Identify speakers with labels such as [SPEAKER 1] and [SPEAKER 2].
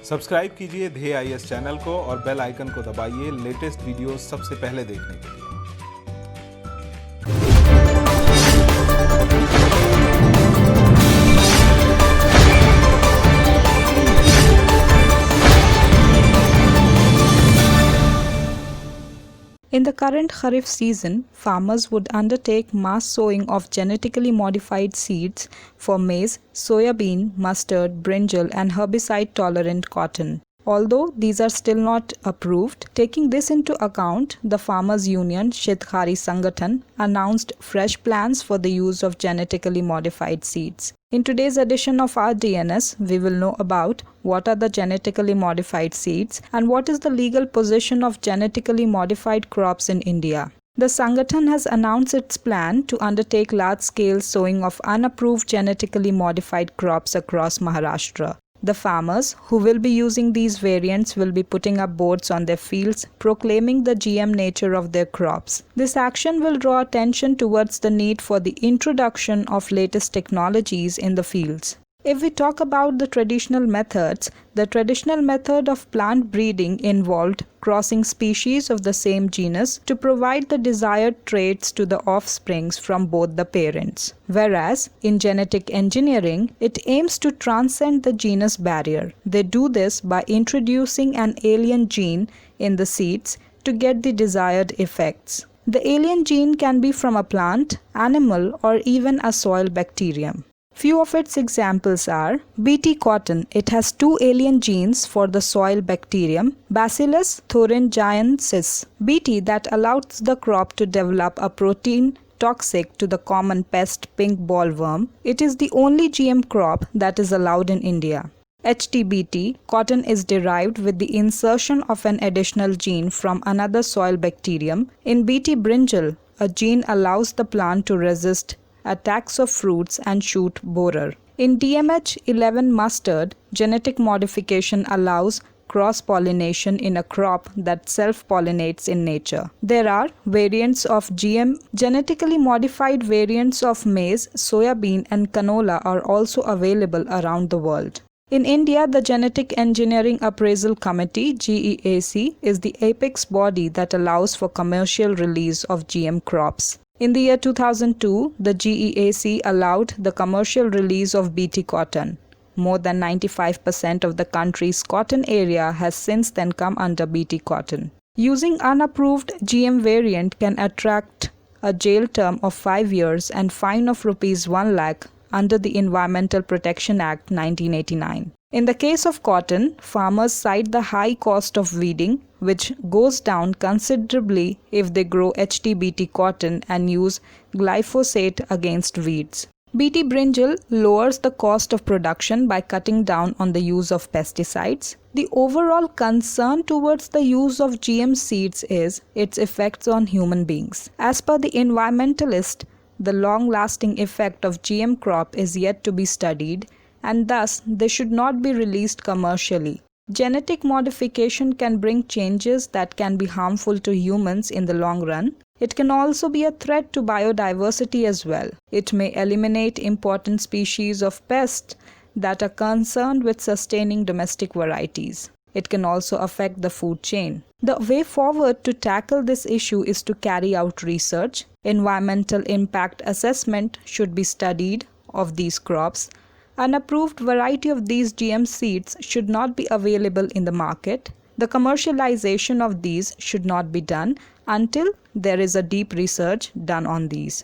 [SPEAKER 1] Subscribe कीजिए ध्येय IAS channel को और बेल आइकन को दबाइए लेटेस्ट वीडियो सबसे पहले देखने के लिए।
[SPEAKER 2] In the current Kharif season, farmers would undertake mass sowing of genetically modified seeds for maize, soybean, mustard, brinjal, and herbicide-tolerant cotton. Although these are still not approved, taking this into account, the Farmers Union Shetkari Sangathan announced fresh plans for the use of genetically modified seeds. In today's edition of our DNS, we will know about what are the genetically modified seeds and what is the legal position of genetically modified crops in India. The Sangathan has announced its plan to undertake large-scale sowing of unapproved genetically modified crops across Maharashtra. The farmers who will be using these variants will be putting up boards on their fields proclaiming the GM nature of their crops. This action will draw attention towards the need for the introduction of latest technologies in the fields. If we talk about the traditional methods, the traditional method of plant breeding involved crossing species of the same genus to provide the desired traits to the offsprings from both the parents. Whereas, in genetic engineering, it aims to transcend the genus barrier. They do this by introducing an alien gene in the seeds to get the desired effects. The alien gene can be from a plant, animal, or even a soil bacterium. Few of its examples are Bt cotton. It has two alien genes for the soil bacterium, Bacillus thuringiensis, Bt, that allows the crop to develop a protein toxic to the common pest pink bollworm. It is the only GM crop that is allowed in India. HTBt, cotton is derived with the insertion of an additional gene from another soil bacterium. In Bt brinjal, a gene allows the plant to resist attacks of fruits and shoot borer. In DMH11 mustard, genetic modification allows cross-pollination in a crop that self-pollinates in nature. There are variants of GM. Genetically modified variants of maize, soybean, and canola are also available around the world. In India, the Genetic Engineering Appraisal Committee (GEAC) is the apex body that allows for commercial release of GM crops. In the year 2002, the GEAC allowed the commercial release of Bt cotton. More than 95% of the country's cotton area has since then come under Bt cotton. Using unapproved GM variant can attract a jail term of 5 years and fine of Rs 1 lakh under the Environmental Protection Act 1989. In the case of cotton, farmers cite the high cost of weeding, which goes down considerably if they grow HTBt cotton and use glyphosate against weeds. Bt brinjal lowers the cost of production by cutting down on the use of pesticides. The overall concern towards the use of GM seeds is its effects on human beings. As per the environmentalist, the long-lasting effect of GM crop is yet to be studied, and thus they should not be released commercially. Genetic modification can bring changes that can be harmful to humans in the long run. It can also be a threat to biodiversity as well. It may eliminate important species of pests that are concerned with sustaining domestic varieties. It can also affect the food chain. The way forward to tackle this issue is to carry out research. Environmental impact assessment should be studied of these crops. An approved variety of these GM seeds should not be available in the market. The commercialization of these should not be done until there is a deep research done on these.